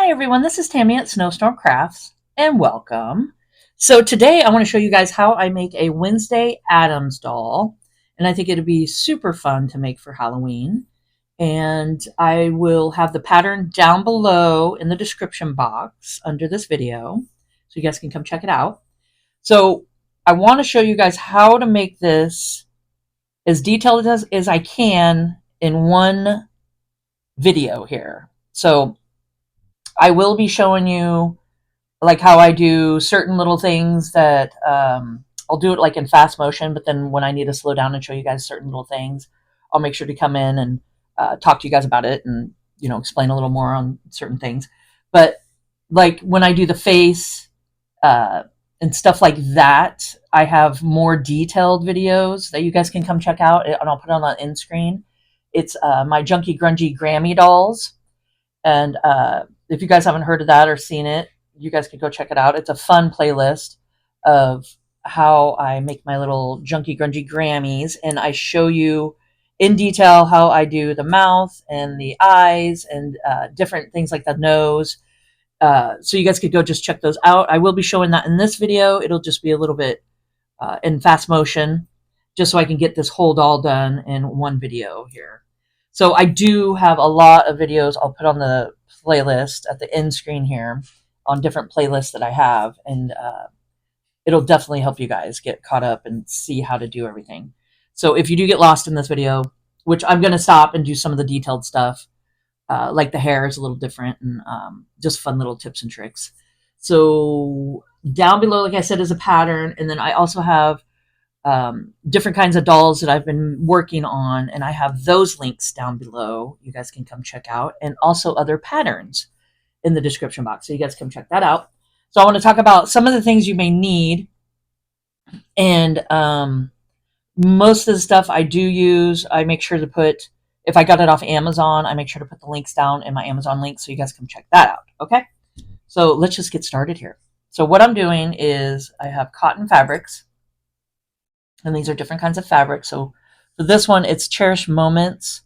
Hi everyone, this is Tammy at Snowstorm Crafts and welcome. So today I want to show you guys how I make a Wednesday Addams doll, and I think it'd be super fun to make for Halloween. And I will have the pattern down below in the description box under this video so you guys can come check it out. So I want to show you guys how to make this as detailed as I can in one video here. So I will be showing you like how I do certain little things that I'll do it like in fast motion, but then when I need to slow down and show you guys certain little things, I'll make sure to come in and talk to you guys about it and, you know, explain a little more on certain things. But like when I do the face uh, and stuff like that, I have more detailed videos that you guys can come check out, and I'll put it on the end screen. It's my Junky Grungy Grammy dolls. And if you guys haven't heard of that or seen it, you guys can go check it out. It's a fun playlist of how I make my little junky grungy Grammys, and I show you in detail how I do the mouth and the eyes and different things like the nose. So you guys could go just check those out. I will be showing that in this video. It'll just be a little bit in fast motion, just so I can get this whole doll done in one video here. So I do have a lot of videos I'll put on the playlist at the end screen here on different playlists that I have, and it'll definitely help you guys get caught up and see how to do everything. So if you do get lost in this video, which I'm going to stop and do some of the detailed stuff, like the hair is a little different and just fun little tips and tricks. So down below, like I said, is a pattern, and then I also have different kinds of dolls that I've been working on, and I have those links down below. You guys can come check out, and also other patterns in the description box. So you guys come check that out. So I want to talk about some of the things you may need, and most of the stuff I do use, I make sure to put, if I got it off Amazon, I make sure to put the links down in my Amazon link so you guys come check that out. Okay, so let's just get started here. So what I'm doing is I have cotton fabrics, and these are different kinds of fabric. So for this one, it's Cherished Moments,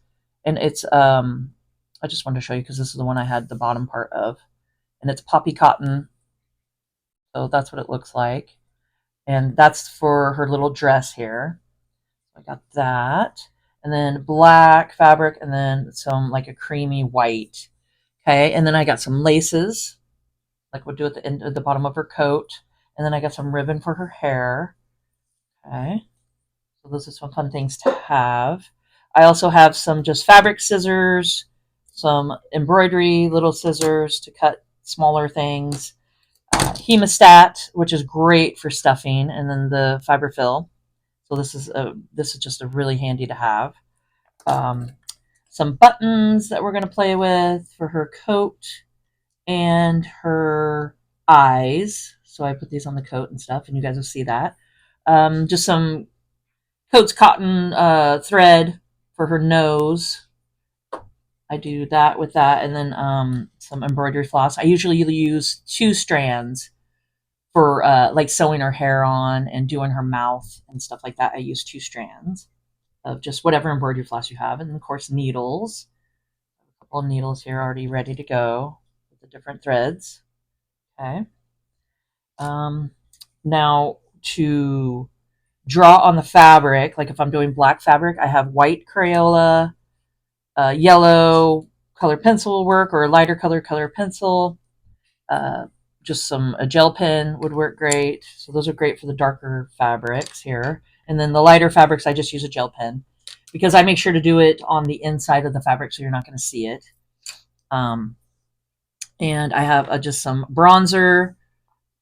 and it's I just wanted to show you because this is the one I had the bottom part of, and it's poppy cotton. So that's what it looks like, and that's for her little dress here. I got that, and then black fabric, and then some like a creamy white. Okay, and then I got some laces, like we'll do at the end at the bottom of her coat, and then I got some ribbon for her hair. Okay. So those are some fun things to have. I also have some just fabric scissors, some embroidery little scissors to cut smaller things, hemostat, which is great for stuffing, and then the fiber fill. So this is just a really handy to have. Some buttons that we're going to play with for her coat and her eyes. So I put these on the coat and stuff, and you guys will see that. Just some Coats cotton thread for her nose. I do that with that, and then some embroidery floss. I usually use 2 strands for like sewing her hair on and doing her mouth and stuff like that. I use 2 strands of just whatever embroidery floss you have, and of course needles. A couple of needles here already ready to go with the different threads. Okay. Now to draw on the fabric, like if I'm doing black fabric, I have white Crayola, yellow color pencil work, or a lighter color pencil. Just a gel pen would work great. So those are great for the darker fabrics here. And then the lighter fabrics, I just use a gel pen because I make sure to do it on the inside of the fabric so you're not going to see it. And I have just some bronzer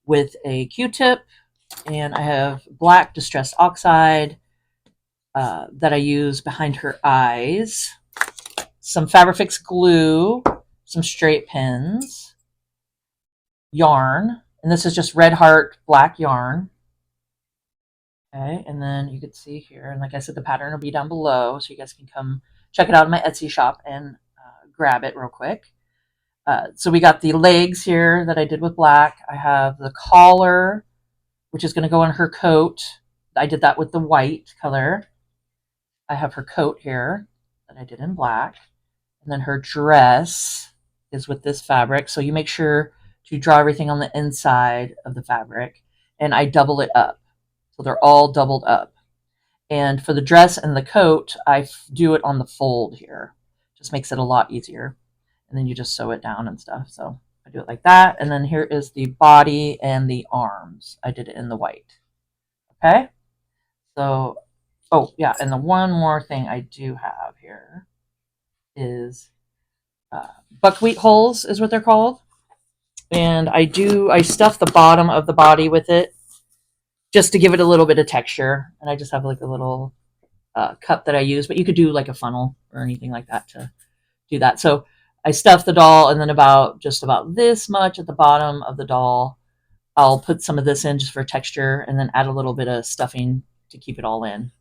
with a Q-tip, and I have black distressed oxide that I use behind her eyes, some Fabrifix glue, some straight pins, yarn, and this is just Red Heart black yarn. Okay, and then you can see here, and like I said, the pattern will be down below, so you guys can come check it out in my Etsy shop and grab it real quick. So we got the legs here that I did with black. I have the collar, which is going to go on her coat. I did that with the white color. I have her coat here that I did in black. And then her dress is with this fabric. So you make sure to draw everything on the inside of the fabric, and I double it up. So they're all doubled up. And for the dress and the coat, I do it on the fold here. Just makes it a lot easier. And then you just sew it down and stuff. So I do it like that. And then here is the body and the arms. I did it in the white. Okay. So, oh yeah. And the one more thing I do have here is buckwheat holes is what they're called. And I stuff the bottom of the body with it just to give it a little bit of texture. And I just have like a little cup that I use, but you could do like a funnel or anything like that to do that. So I stuff the doll, and then just about this much at the bottom of the doll, I'll put some of this in just for texture, and then add a little bit of stuffing to keep it all in.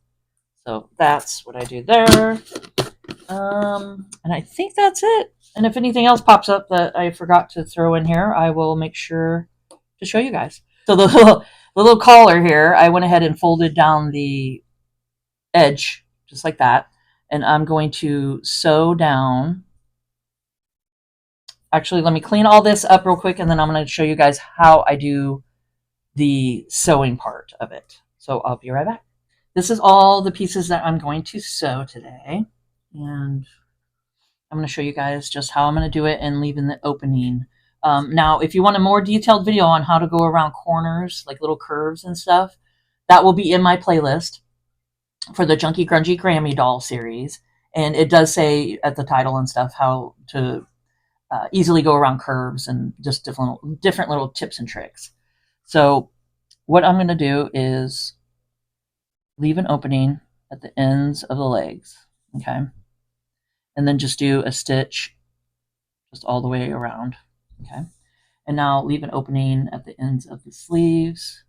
So that's what I do there. And I think that's it. And if anything else pops up that I forgot to throw in here, I will make sure to show you guys. So the little collar here, I went ahead and folded down the edge just like that. And I'm going to sew down. Actually, let me clean all this up real quick, and then I'm going to show you guys how I do the sewing part of it. So I'll be right back. This is all the pieces that I'm going to sew today. And I'm going to show you guys just how I'm going to do it and leaving the opening. Now, if you want a more detailed video on how to go around corners, like little curves and stuff, that will be in my playlist for the Junky Grungy Grammy doll series. And it does say at the title and stuff how to easily go around curves and just different little tips and tricks. So what I'm going to do is leave an opening at the ends of the legs, okay? And then just do a stitch just all the way around, okay? And now leave an opening at the ends of the sleeves,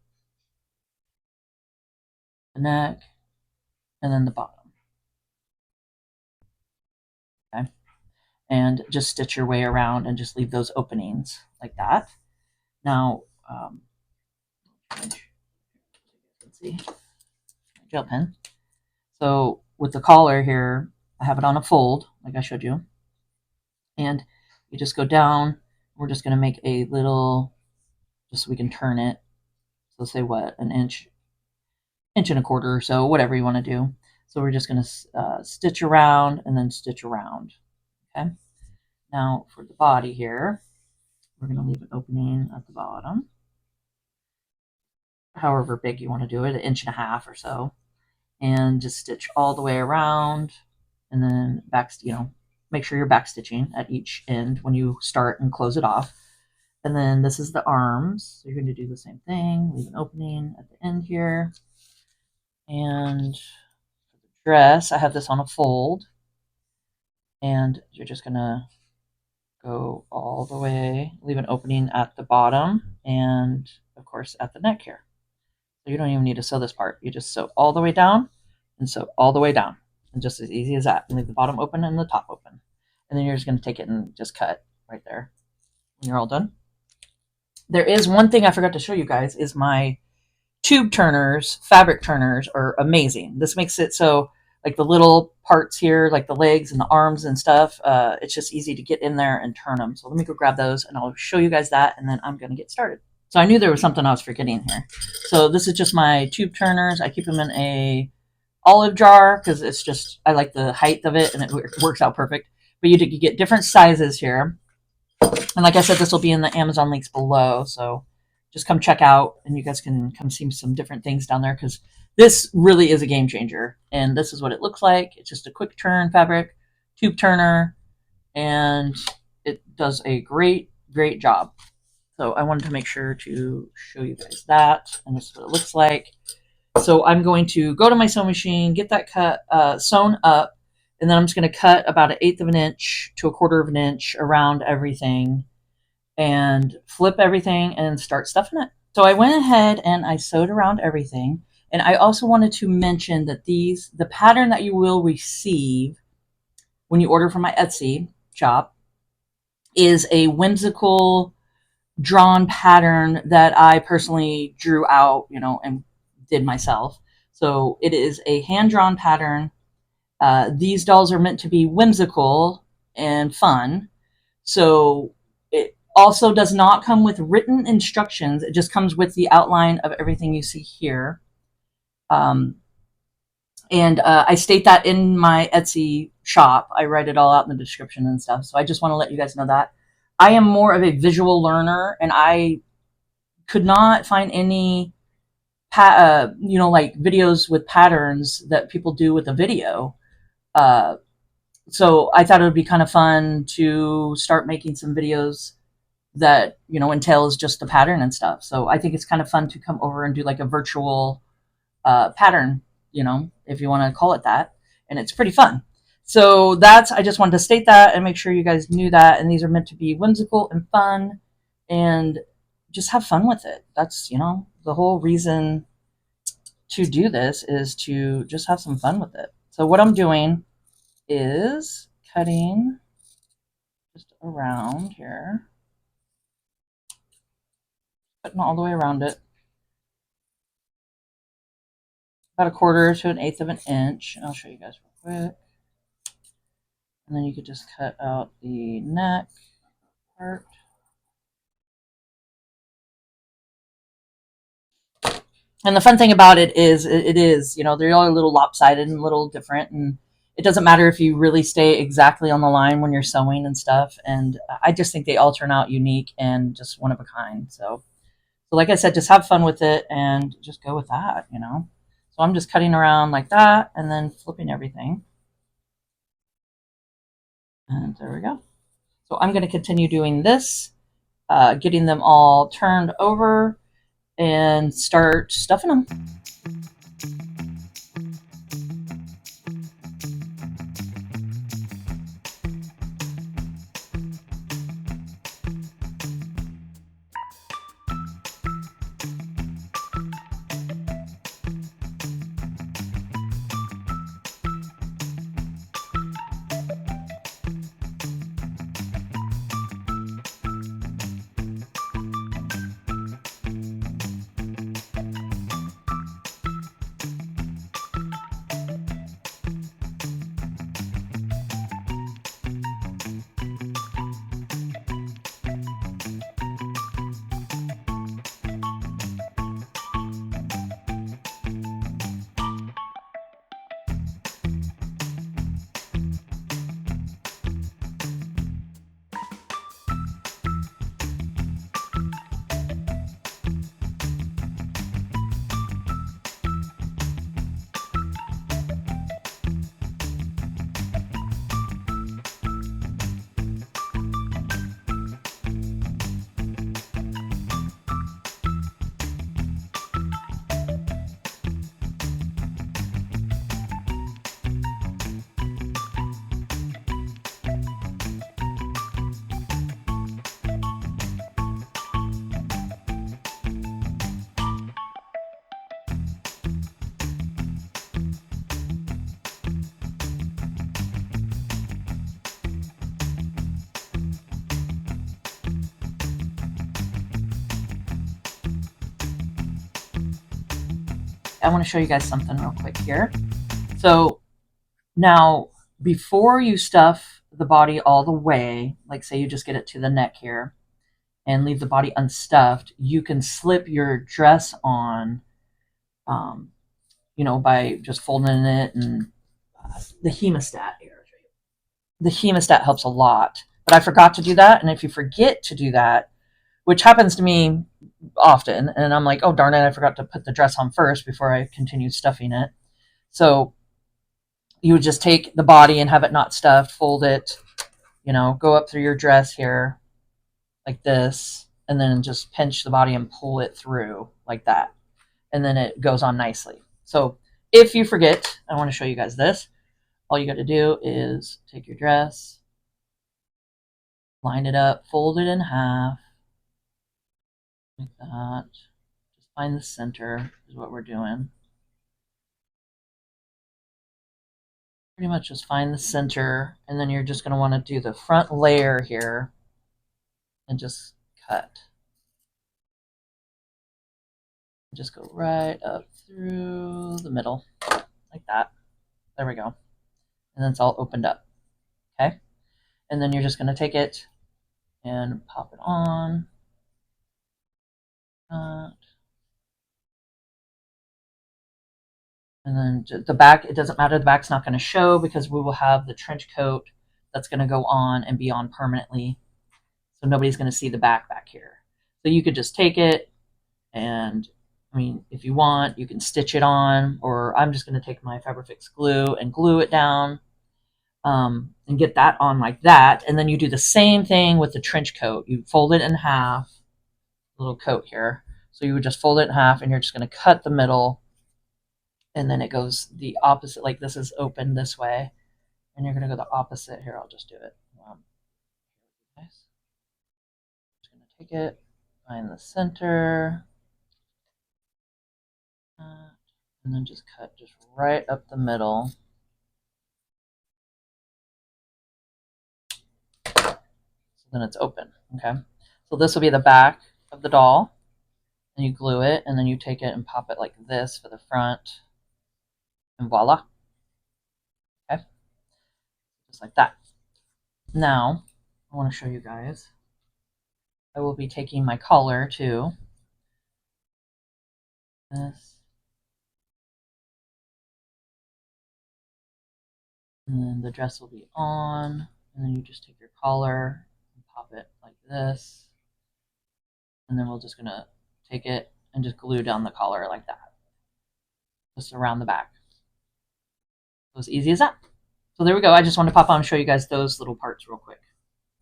the neck, and then the bottom, okay? And just stitch your way around and just leave those openings like that. Now, let's see, gel pen. So with the collar here, I have it on a fold, like I showed you. And you just go down. We're just going to make a little, just so we can turn it. So say what, an inch and a quarter or so, whatever you want to do. So we're just going to stitch around and then stitch around. Okay. Now for the body here, we're going to leave an opening at the bottom, however big you want to do it, 1.5 inches or so, and just stitch all the way around, and then back, make sure you're back stitching at each end when you start and close it off. And then this is the arms. So you're going to do the same thing, leave an opening at the end here. And for the dress, I have this on a fold, and you're just going to go all the way, leave an opening at the bottom, and of course at the neck here. So you don't even need to sew this part. You just sew all the way down and sew all the way down. And just as easy as that. And leave the bottom open and the top open. And then you're just going to take it and just cut right there when you're all done. There is one thing I forgot to show you guys is my tube turners, fabric turners are amazing. This makes it so like the little parts here, like the legs and the arms and stuff, it's just easy to get in there and turn them. So let me go grab those and I'll show you guys that, and then I'm going to get started. So I knew there was something I was forgetting here. So this is just my tube turners. I keep them in a olive jar because it's just, I like the height of it and it works out perfect. But you get different sizes here. And like I said, this will be in the Amazon links below. So just come check out and you guys can come see some different things down there because this really is a game changer. And this is what it looks like. It's just a quick turn fabric, tube turner, and it does a great, great job. So I wanted to make sure to show you guys that. And this is what it looks like. So I'm going to go to my sewing machine, get that cut, sewn up, and then I'm just going to cut about 1/8 of an inch to 1/4 of an inch around everything and flip everything and start stuffing it. So I went ahead and I sewed around everything. And I also wanted to mention that the pattern that you will receive when you order from my Etsy shop is a whimsical drawn pattern that I personally drew out, and did myself. So it is a hand-drawn pattern. These dolls are meant to be whimsical and fun. So it also does not come with written instructions. It just comes with the outline of everything you see here. Um, and I state that in my Etsy shop. I write it all out in the description and stuff. So I just want to let you guys know that I am more of a visual learner, and I could not find any like videos with patterns that people do with a video. Uh, so I thought it would be kind of fun to start making some videos that, entails just the pattern and stuff. So I think it's kind of fun to come over and do like a virtual pattern, if you want to call it that. And it's pretty fun. So I just wanted to state that and make sure you guys knew that. And these are meant to be whimsical and fun and just have fun with it. That's, the whole reason to do this is to just have some fun with it. So what I'm doing is cutting just around here, cutting all the way around it, about a quarter to an eighth of an inch. I'll show you guys real quick. And then you could just cut out the neck part. And the fun thing about it is, they're all a little lopsided and a little different. And it doesn't matter if you really stay exactly on the line when you're sewing and stuff. And I just think they all turn out unique and just one of a kind. So like I said, just have fun with it and just go with that. So I'm just cutting around like that and then flipping everything. And there we go. So I'm going to continue doing this, getting them all turned over and start stuffing them. I want to show you guys something real quick here. So now, before you stuff the body all the way, like say you just get it to the neck here and leave the body unstuffed, you can slip your dress on, by just folding it. And the hemostat here. The hemostat helps a lot. But I forgot to do that. And if you forget to do that, which happens to me often, and I'm like, oh, darn it, I forgot to put the dress on first before I continue stuffing it. So you would just take the body and have it not stuffed, fold it, go up through your dress here like this, and then just pinch the body and pull it through like that. And then it goes on nicely. So if you forget, I want to show you guys this. All you got to do is take your dress, line it up, fold it in half, like that. Just find the center is what we're doing. Pretty much just find the center, and then you're just going to want to do the front layer here and just cut. Just go right up through the middle like that. There we go. And then it's all opened up. Okay. And then you're just going to take it and pop it on. And then the back, it doesn't matter, the back's not going to show because we will have the trench coat that's going to go on and be on permanently. So nobody's going to see the back here. So you could just take it and, I mean, if you want, you can stitch it on, or I'm just going to take my Fabrifix glue and glue it down and get that on like that. And then you do the same thing with the trench coat. You fold it in half, little coat here. So you would just fold it in half and you're just going to cut the middle, and then it goes the opposite, like this is open this way, and you're going to go the opposite. Here, I'll just do it. Nice. Just going to take it, find the center, and then just cut just right up the middle. So then it's open, okay? So this will be the back of the doll, and you glue it, and then you take it and pop it like this for the front, and voila. Okay, just like that. Now, I want to show you guys. I will be taking my collar too. This. And then the dress will be on, and then you just take your collar and pop it like this. And then we're just going to take it and just glue down the collar like that. Just around the back. So as easy as that. So there we go. I just wanted to pop on and show you guys those little parts real quick.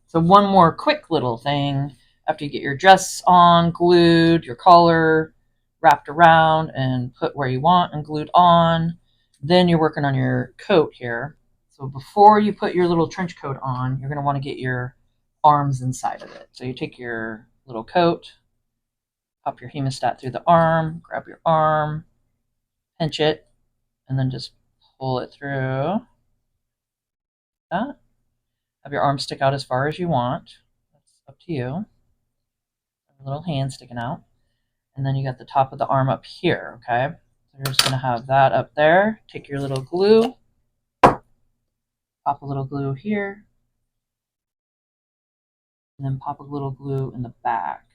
So one more quick little thing. After you get your dress on, glued, your collar wrapped around and put where you want and glued on, then you're working on your coat here. So before you put your little trench coat on, you're going to want to get your arms inside of it. So you take your little coat, pop your hemostat through the arm, grab your arm, pinch it, and then just pull it through. That. Have your arm stick out as far as you want. That's up to you. A little hand sticking out. And then you got the top of the arm up here, okay? So you're just going to have that up there. Take your little glue, pop a little glue here, and then pop a little glue in the back.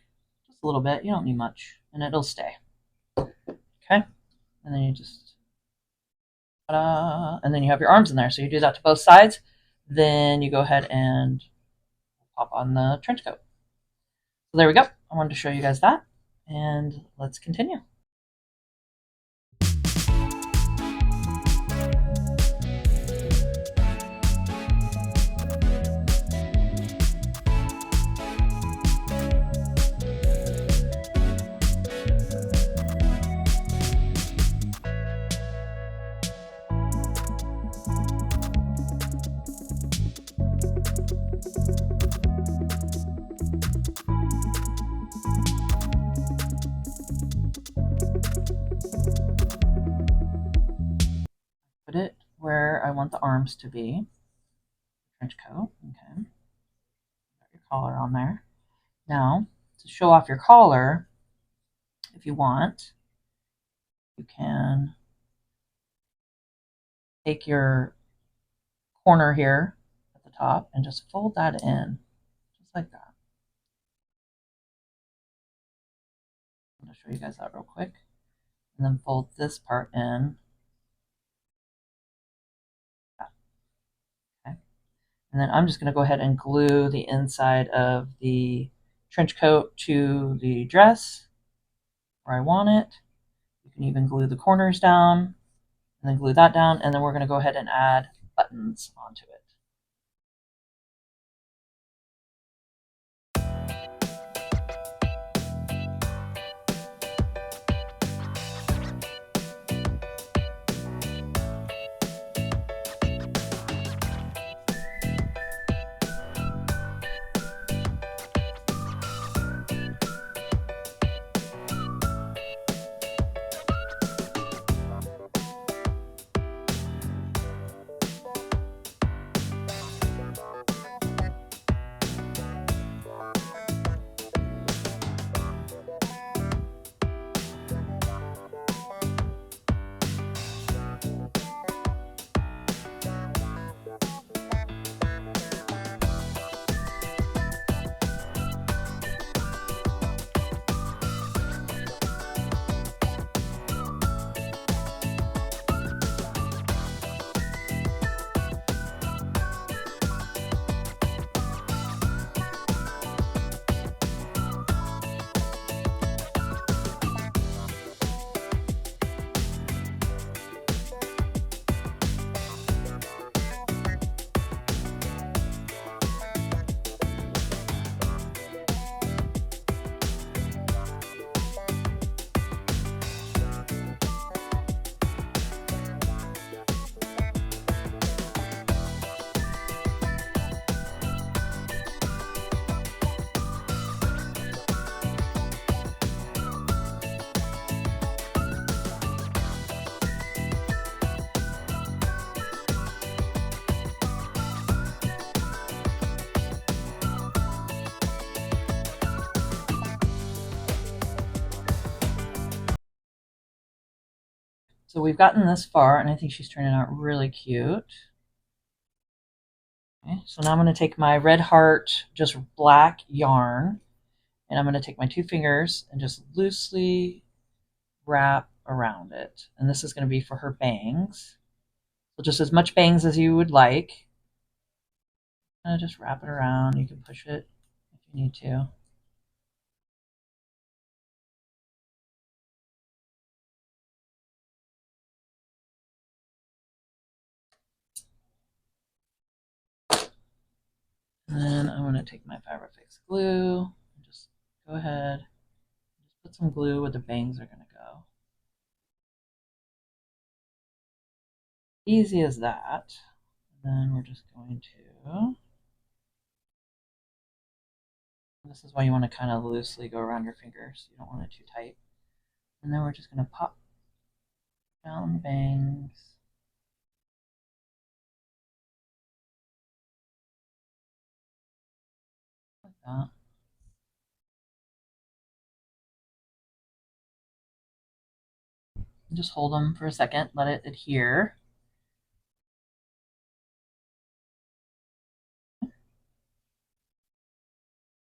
Just a little bit. You don't need much, and it'll stay. Okay? And then you just, ta-da! And then you have your arms in there. So you do that to both sides. Then you go ahead and pop on the trench coat. So there we go. I wanted to show you guys that, and let's continue. Put it where I want the arms to be. Trench coat, okay. Got your collar on there. Now, to show off your collar, if you want, you can take your corner here at the top and just fold that in, just like that. I'm going to show you guys that real quick. And then fold this part in. Okay. And then I'm just going to go ahead and glue the inside of the trench coat to the dress where I want it. You can even glue the corners down and then glue that down. And then we're going to go ahead and add buttons onto it. So we've gotten this far, and I think she's turning out really cute. Okay, so now I'm going to take my red heart, just black yarn, and I'm going to take my 2 fingers and just loosely wrap around it. And this is going to be for her bangs. So just as much bangs as you would like. Just wrap it around. You can push it if you need to. And then I'm going to take my Fabrifix glue and just go ahead, just put some glue where the bangs are going to go. Easy as that. And then we're just going to, this is why you want to kind of loosely go around your fingers. You don't want it too tight. And then we're just going to pop down the bangs. Like that. And just hold them for a second, let it adhere.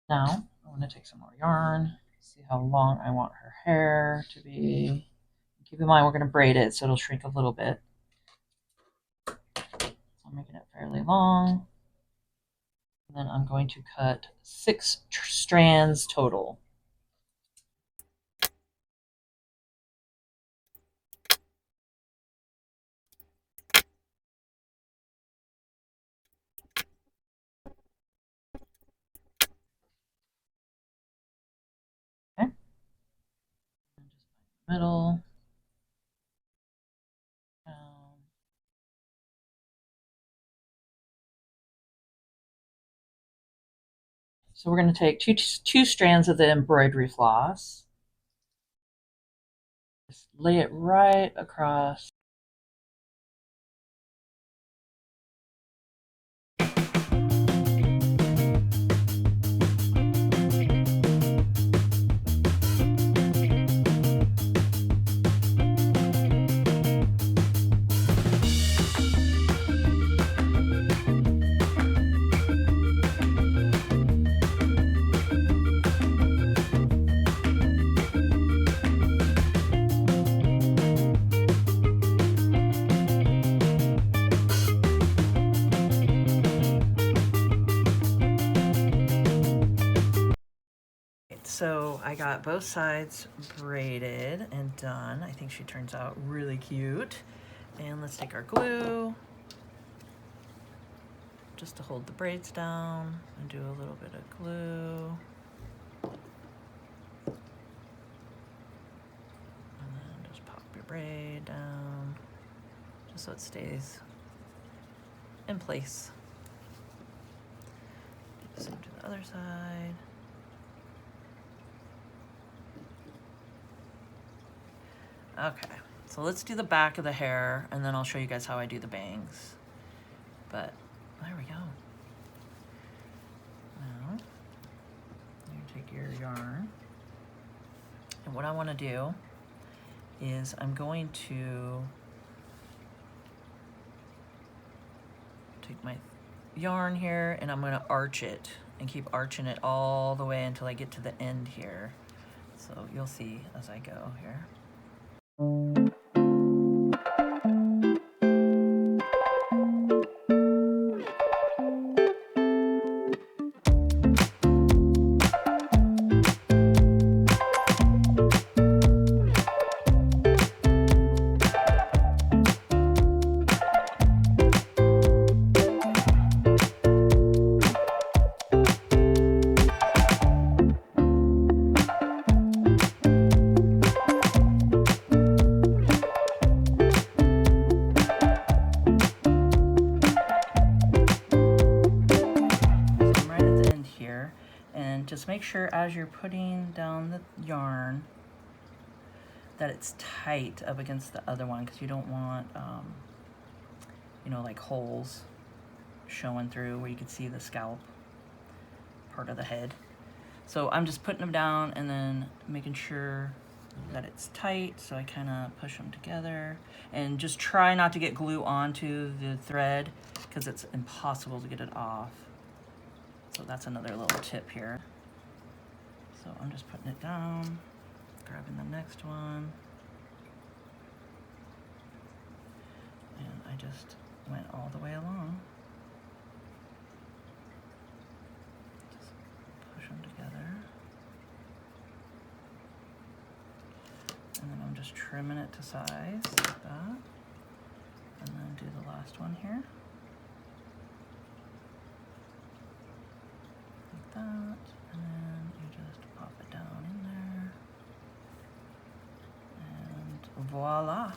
Now, I'm going to take some more yarn, see how long I want her hair to be. Keep in mind, we're going to braid it, so it'll shrink a little bit. So I'm making it fairly long. And then I'm going to cut 6 strands total. Okay. And just middle. Down. So we're going to take two strands of the embroidery floss. Just lay it right across. So I got both sides braided and done. I think she turns out really cute. And let's take our glue just to hold the braids down and do a little bit of glue. And then just pop your braid down just so it stays in place. Do the same to the other side. Okay, so let's do the back of the hair, and then I'll show you guys how I do the bangs. But there we go. Now, you take your yarn, and what I want to do is I'm going to take my yarn here, and I'm going to arch it, and keep arching it all the way until I get to the end here. So you'll see as I go here. Just make sure as you're putting down the yarn that it's tight up against the other one, because you don't want, you know, like holes showing through where you can see the scalp part of the head. So I'm just putting them down and then making sure that it's tight, so I kind of push them together. And just try not to get glue onto the thread because it's impossible to get it off. So that's another little tip here. So I'm just putting it down, grabbing the next one. And I just went all the way along. Just push them together. And then I'm just trimming it to size like that. And then do the last one here. Like that. And then you just pop it down in there. And voila.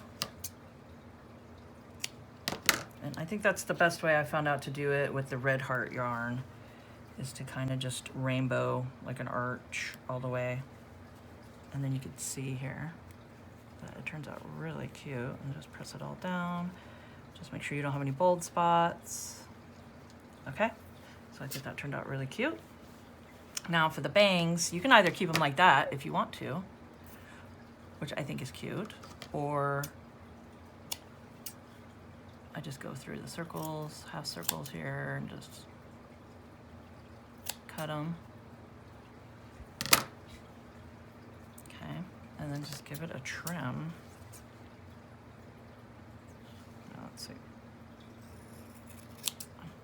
And I think that's the best way I found out to do it with the red heart yarn, is to kind of just rainbow like an arch all the way. And then you can see here that it turns out really cute. And just press it all down. Just make sure you don't have any bold spots. Okay, so I think that turned out really cute. Now for the bangs, you can either keep them like that if you want to, which I think is cute, or I just go through the circles, half circles here, and just cut them. Okay, and then just give it a trim. Now, let's see.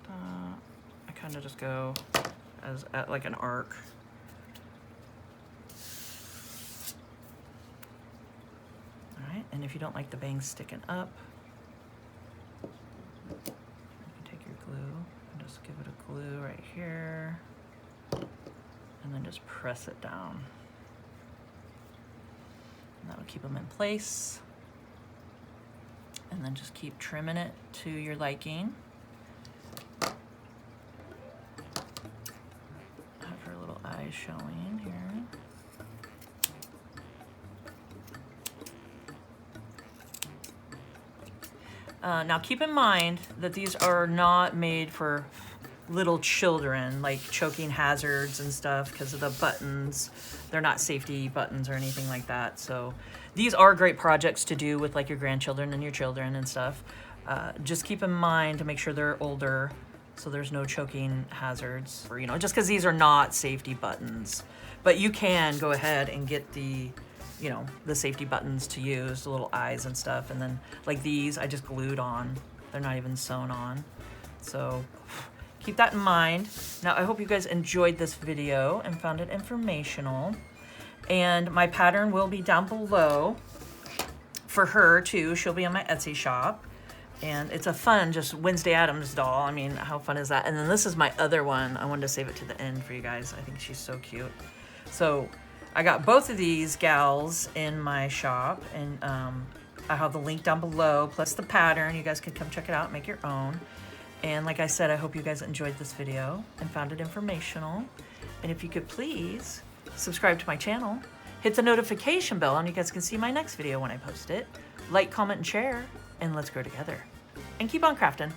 I kind of just go as at like an arc. All right, and if you don't like the bangs sticking up, you can take your glue and just give it a glue right here, and then just press it down. And that will keep them in place. And then just keep trimming it to your liking. Have her little eyes showing here. Now keep in mind that these are not made for little children, like choking hazards and stuff because of the buttons. They're not safety buttons or anything like that. So these are great projects to do with like your grandchildren and your children and stuff. Just keep in mind to make sure they're older so there's no choking hazards, or, you know, just because these are not safety buttons. But you can go ahead and get the, you know, the safety buttons to use, the little eyes and stuff. And then like these, I just glued on. They're not even sewn on. So keep that in mind. Now, I hope you guys enjoyed this video and found it informational. And my pattern will be down below for her too. She'll be on my Etsy shop. And it's a fun, just Wednesday Addams doll. I mean, how fun is that? And then this is my other one. I wanted to save it to the end for you guys. I think she's so cute. So I got both of these gals in my shop, and I have the link down below, plus the pattern. You guys can come check it out and make your own. And like I said, I hope you guys enjoyed this video and found it informational. And if you could please subscribe to my channel, hit the notification bell, and you guys can see my next video when I post it. Like, comment, and share, and let's grow together. And keep on crafting.